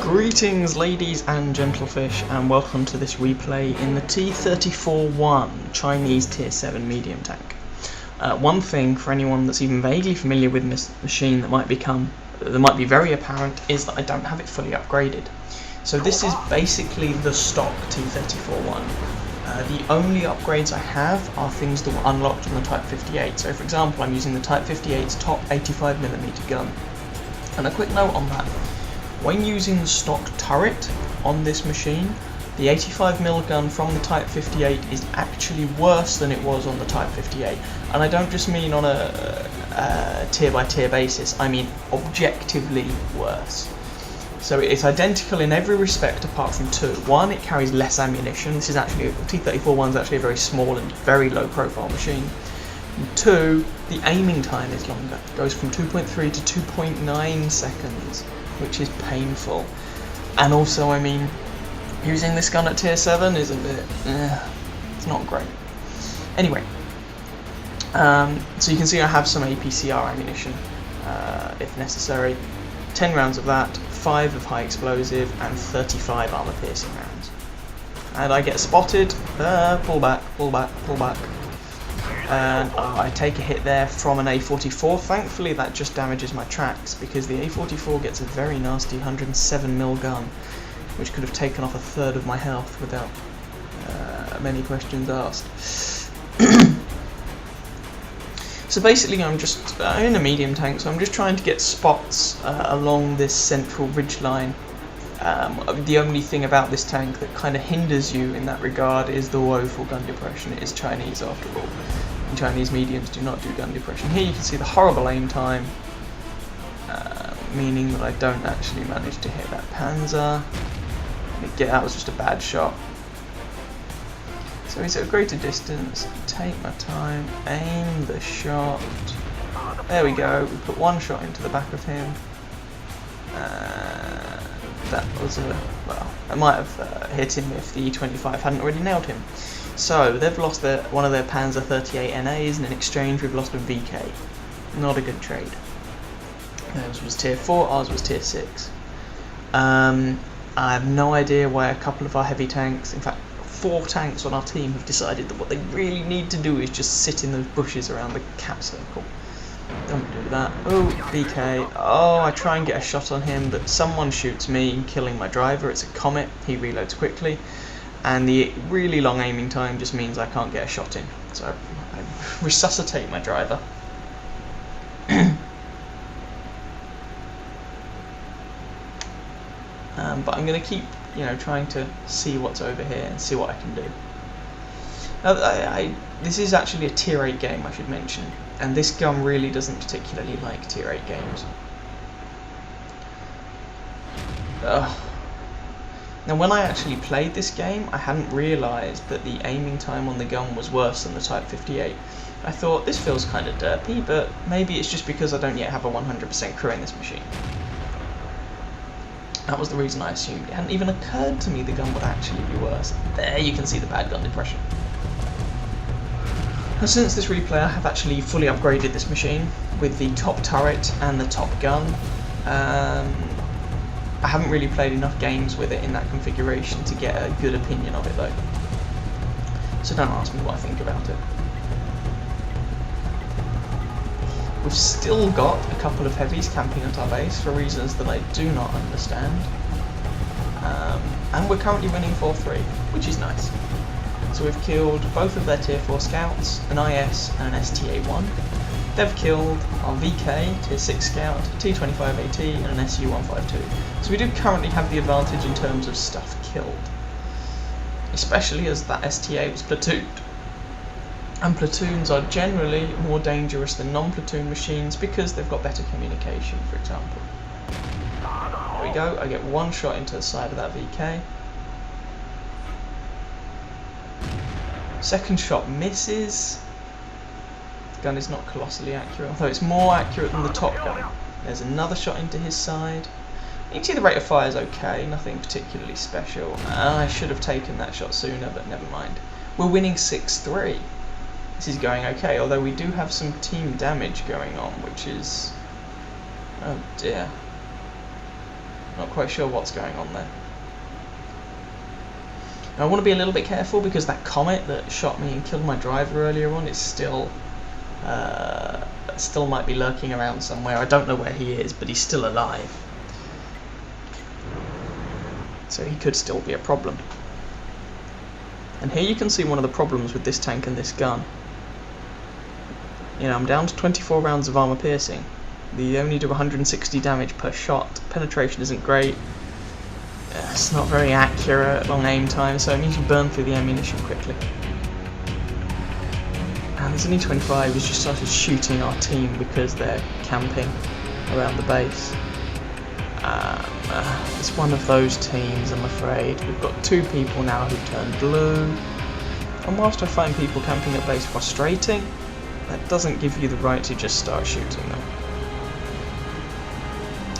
Greetings ladies and gentlefish, and welcome to this replay in the T-34-1 Chinese Tier 7 medium tank. One thing for anyone that's even vaguely familiar with this machine that might be very apparent is that I don't have it fully upgraded. So this is basically the stock T-34-1. The only upgrades I have are things that were unlocked on the Type 58. So for example, I'm using the Type 58's top 85mm gun. And a quick note on that. When using the stock turret on this machine, the 85mm gun from the Type 58 is actually worse than it was on the Type 58. And I don't just mean on a tier by tier basis, I mean objectively worse. So it's identical in every respect apart from two. One, it carries less ammunition. This is actually, T-34-1 is actually a very small and very low profile machine. And two, the aiming time is longer. It goes from 2.3 to 2.9 seconds. Which is painful. And also, I mean, using this gun at tier 7 is a bit, it's not great. Anyway, so you can see I have some APCR ammunition, if necessary. 10 rounds of that, 5 of high explosive, and 35 armor piercing rounds. And I get spotted, pull back, pull back, pull back. And I take a hit there from an A44. Thankfully that just damages my tracks, because the A44 gets a very nasty 107mm gun, which could have taken off a third of my health without many questions asked. So basically I'm in a medium tank, so I'm just trying to get spots along this central ridge line. The only thing about this tank that kind of hinders you in that regard is the woeful gun depression. It is Chinese after all. And Chinese mediums do not do gun depression. Here you can see the horrible aim time, meaning that I don't actually manage to hit that Panzer. That was just a bad shot. So he's at a greater distance, take my time, aim the shot. There we go, we put one shot into the back of him. That was well, I might have hit him if the E25 hadn't already nailed him. So they've lost one of their Panzer 38 NAs, and in exchange we've lost a VK. Not a good trade. Theirs was tier 4, ours was tier 6. I have no idea why a couple of our heavy tanks, in fact 4 tanks on our team, have decided that what they really need to do is just sit in those bushes around the cap circle. Don't do that. Oh, VK. Oh, I try and get a shot on him, but someone shoots me, killing my driver. It's a Comet. He reloads quickly. And the really long aiming time just means I can't get a shot in. So I resuscitate my driver. But I'm going to keep, trying to see what's over here and see what I can do. Now, this is actually a tier 8 game, I should mention, and this gun really doesn't particularly like tier 8 games. Now, when I actually played this game, I hadn't realised that the aiming time on the gun was worse than the Type 58. I thought, this feels kind of derpy, but maybe it's just because I don't yet have a 100% crew in this machine. That was the reason I assumed. It hadn't even occurred to me the gun would actually be worse. There you can see the bad gun depression. Now, since this replay, I have actually fully upgraded this machine with the top turret and the top gun. I haven't really played enough games with it in that configuration to get a good opinion of it though. So don't ask me what I think about it. We've still got a couple of heavies camping at our base for reasons that I do not understand. And we're currently winning 4-3, which is nice. So we've killed both of their tier 4 scouts, an IS and an STA-1. They've killed our VK, tier 6 scout, T-35-AT and an SU-152. So we do currently have the advantage in terms of stuff killed. Especially as that STA was platooned. And platoons are generally more dangerous than non-platoon machines because they've got better communication, for example. There we go, I get one shot into the side of that VK. Second shot misses. The gun is not colossally accurate, although it's more accurate than the top gun. There's another shot into his side. You can see the rate of fire is okay, nothing particularly special. I should have taken that shot sooner, but never mind. We're winning 6-3. This is going okay, although we do have some team damage going on, which is... oh dear. Not quite sure what's going on there. Now, I want to be a little bit careful because that comet that shot me and killed my driver earlier on is still might be lurking around somewhere. I don't know where he is, but he's still alive. So he could still be a problem. And here you can see one of the problems with this tank and this gun. You know, I'm down to 24 rounds of armor piercing. They only do 160 damage per shot. Penetration isn't great. It's not very accurate, long aim time, so it means you burn through the ammunition quickly. And this E25 has just started shooting our team because they're camping around the base. It's one of those teams, I'm afraid. We've got 2 people now who've turned blue. And whilst I find people camping at base frustrating, that doesn't give you the right to just start shooting them.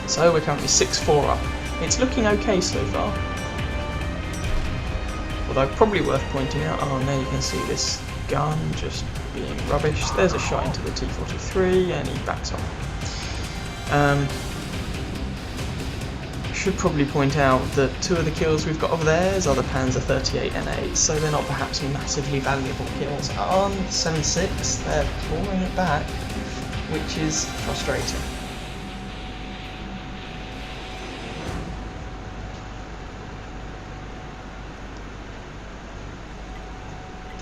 So we're currently 6-4 up. It's looking okay so far. Although probably worth pointing out, oh now you can see this gun just being rubbish. There's a shot into the T-34 and he backs off. Should probably point out that 2 of the kills we've got over there are the Panzer 38 N8, so they're not perhaps massively valuable kills. On 7.6, they're clawing it back, which is frustrating.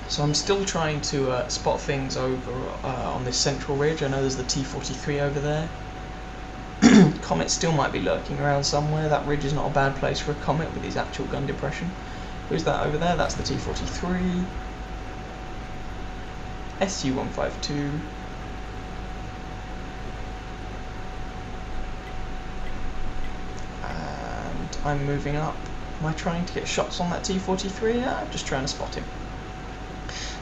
So I'm still trying to spot things over on this central ridge. I know there's the T-43 over there. Comet still might be lurking around somewhere. That ridge is not a bad place for a Comet with his actual gun depression. Who's that over there? That's the T-43. Su-152. And I'm moving up. Am I trying to get shots on that T-43? Yeah, I'm just trying to spot him.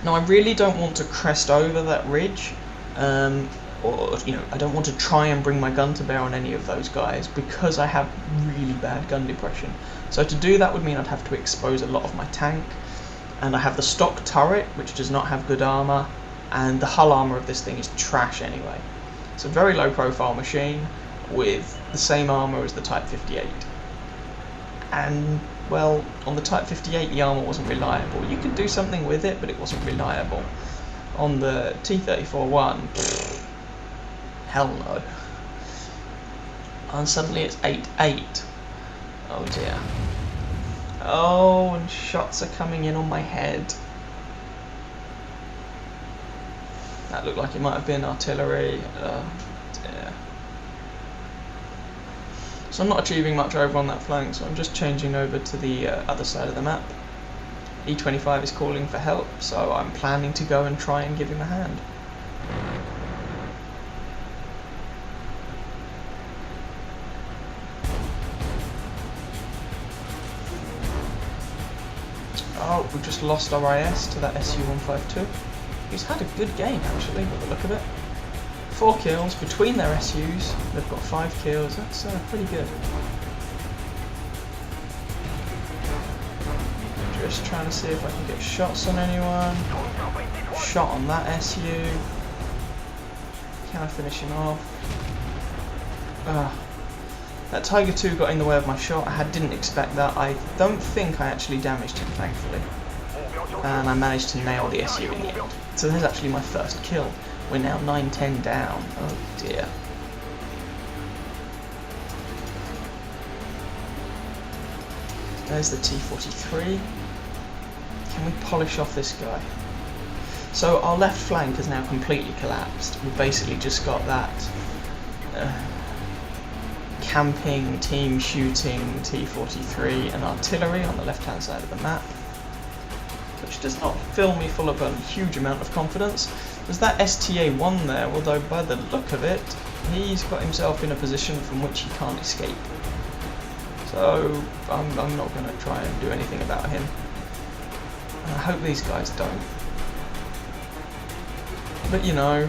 Now I really don't want to crest over that ridge, or I don't want to try and bring my gun to bear on any of those guys because I have really bad gun depression. So to do that would mean I'd have to expose a lot of my tank, and I have the stock turret which does not have good armor, and the hull armor of this thing is trash anyway. It's a very low profile machine with the same armor as the Type 58. And well, on the Type 58 the armor wasn't reliable. You could do something with it, but it wasn't reliable. On the T-34-1, hell no. And suddenly it's 8-8. Oh dear. Oh, and shots are coming in on my head. That looked like it might have been artillery. Oh dear. So I'm not achieving much over on that flank, so I'm just changing over to the other side of the map. E25 is calling for help, so I'm planning to go and try and give him a hand. Oh, we've just lost our IS to that Su-152. He's had a good game actually, by the look of it. 4 kills between their SUs. They've got 5 kills. That's pretty good. Just trying to see if I can get shots on anyone. Shot on that SU. Can I finish him off? That Tiger 2 got in the way of my shot. I didn't expect that. I don't think I actually damaged him, thankfully. And I managed to nail the SU in the end. So there's actually my first kill. We're now 9-10 down. Oh dear. There's the T-43. Can we polish off this guy? So our left flank has now completely collapsed. We've basically just got that camping, team shooting T-43 and artillery on the left hand side of the map, which does not fill me full of a huge amount of confidence. There's that STA-1 there, although by the look of it, he's got himself in a position from which he can't escape. So I'm not going to try and do anything about him. I hope these guys don't. But you know,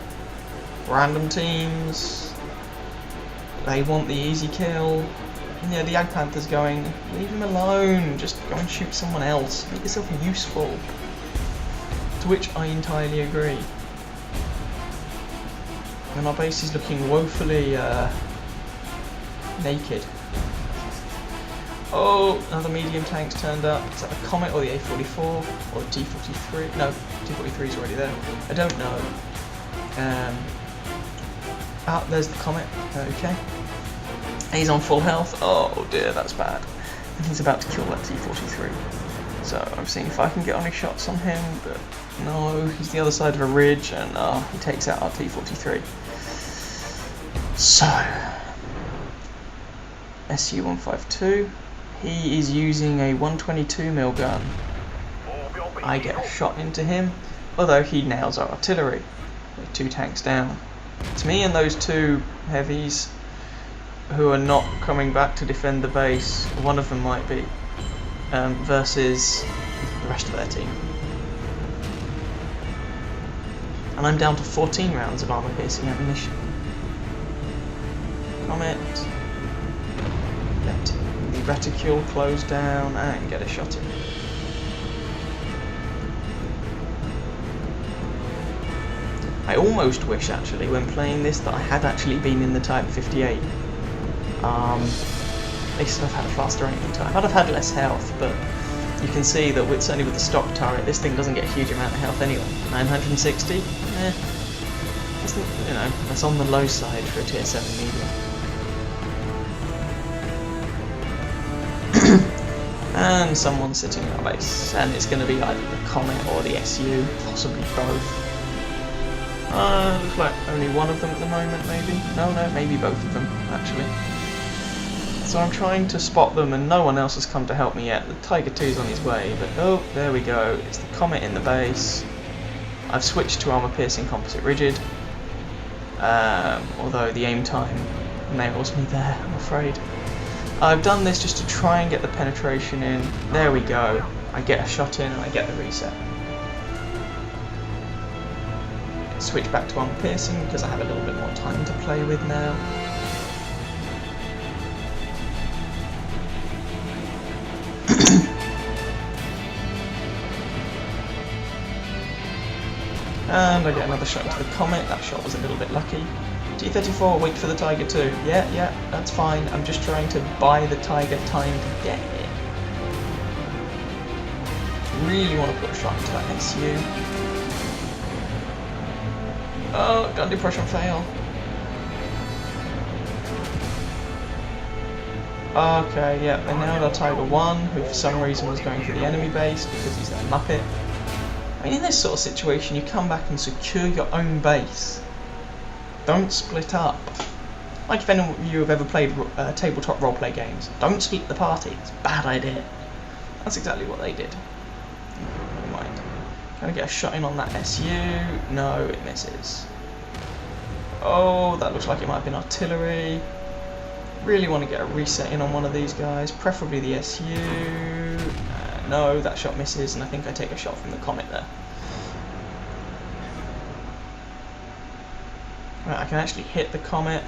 random teams, they want the easy kill. Yeah, the Jagdpanther's going, leave him alone, just go and shoot someone else, make yourself useful. To which I entirely agree. And our base is looking woefully naked. Oh, another medium tank's turned up. Is that the Comet or the A44 or the T-43? No, T-43 is already there. I don't know. Ah, there's the Comet. Okay. He's on full health. Oh dear, that's bad. And he's about to kill that T-43. So I'm seeing if I can get any shots on him, but no, he's the other side of a ridge, and he takes out our T-43. So, SU-152. He is using a 122mm gun. I get a shot into him, although he nails our artillery. With 2 tanks down. It's me and those 2 heavies who are not coming back to defend the base. One of them might be, versus the rest of their team. And I'm down to 14 rounds of armor-piercing ammunition. Comet. Let the reticule close down and get a shot in. I almost wish, actually, when playing this, that I had actually been in the Type 58. At least I'd have had a faster aiming time. I'd have had less health, but you can see that certainly with the stock turret, this thing doesn't get a huge amount of health anyway. 960? That's on the low side for a tier 7 medium. And someone's sitting in our base, and it's going to be either the Comet or the SU, possibly both. Looks like only one of them at the moment, maybe. No, maybe both of them, actually. So I'm trying to spot them, and no one else has come to help me yet. The Tiger 2's on his way, but oh, there we go. It's the Comet in the base. I've switched to armor-piercing composite rigid, although the aim time nails me there, I'm afraid. I've done this just to try and get the penetration in. There we go. I get a shot in and I get the reset. Switch back to armor piercing because I have a little bit more time to play with now. And I get another shot into the Comet. That shot was a little bit lucky. T-34, wait for the Tiger 2. Yeah, that's fine. I'm just trying to buy the Tiger time to get it. Really want to put a shot into that SU. Oh, gun depression fail. Okay, yeah, they nailed our Tiger 1, who for some reason was going for the enemy base because he's a Muppet. I mean, in this sort of situation, you come back and secure your own base. Don't split up. Like if any of you have ever played tabletop roleplay games, don't split the party. It's a bad idea. That's exactly what they did. Never mind. Can I get a shot in on that SU? No, it misses. Oh, that looks like it might have been artillery. Really want to get a reset in on one of these guys, preferably the SU. No, that shot misses, and I think I take a shot from the Comet there. Right, I can actually hit the Comet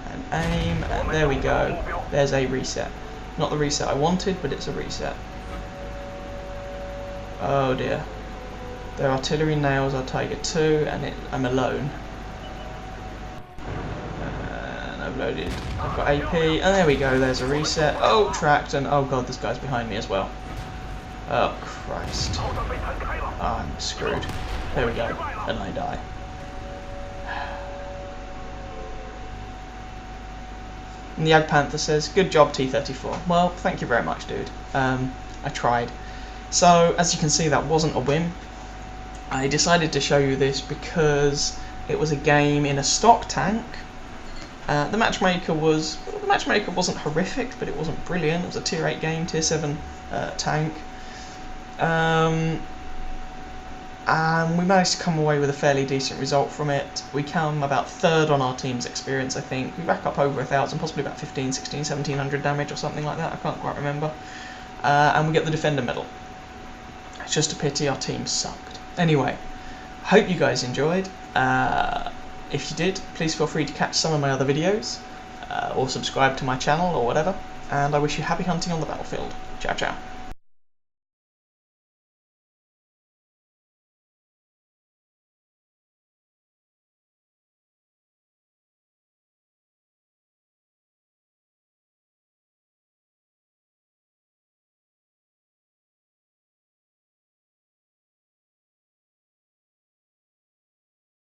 and aim, and there we go. There's a reset. Not the reset I wanted, but it's a reset. Oh dear. Their artillery nails our Tiger 2, and I'm alone. And I've loaded. I've got AP, and there we go. There's a reset. Oh, tracked, and oh god, this guy's behind me as well. Oh Christ. Oh, I'm screwed. There we go, and I die. And the Ag Panther says, "Good job, T-34. Well, thank you very much, dude. I tried. So, as you can see, that wasn't a win. I decided to show you this because it was a game in a stock tank. The matchmaker wasn't horrific, but it wasn't brilliant. It was a tier 8 game, tier 7 tank. And we managed to come away with a fairly decent result from it. We come about 3rd on our team's experience, I think. We rack up over 1,000, possibly about 15, 16, 1700 damage or something like that, I can't quite remember. And we get the Defender Medal. It's just a pity our team sucked. Anyway, hope you guys enjoyed. If you did, please feel free to catch some of my other videos, or subscribe to my channel or whatever. And I wish you happy hunting on the battlefield. Ciao, ciao.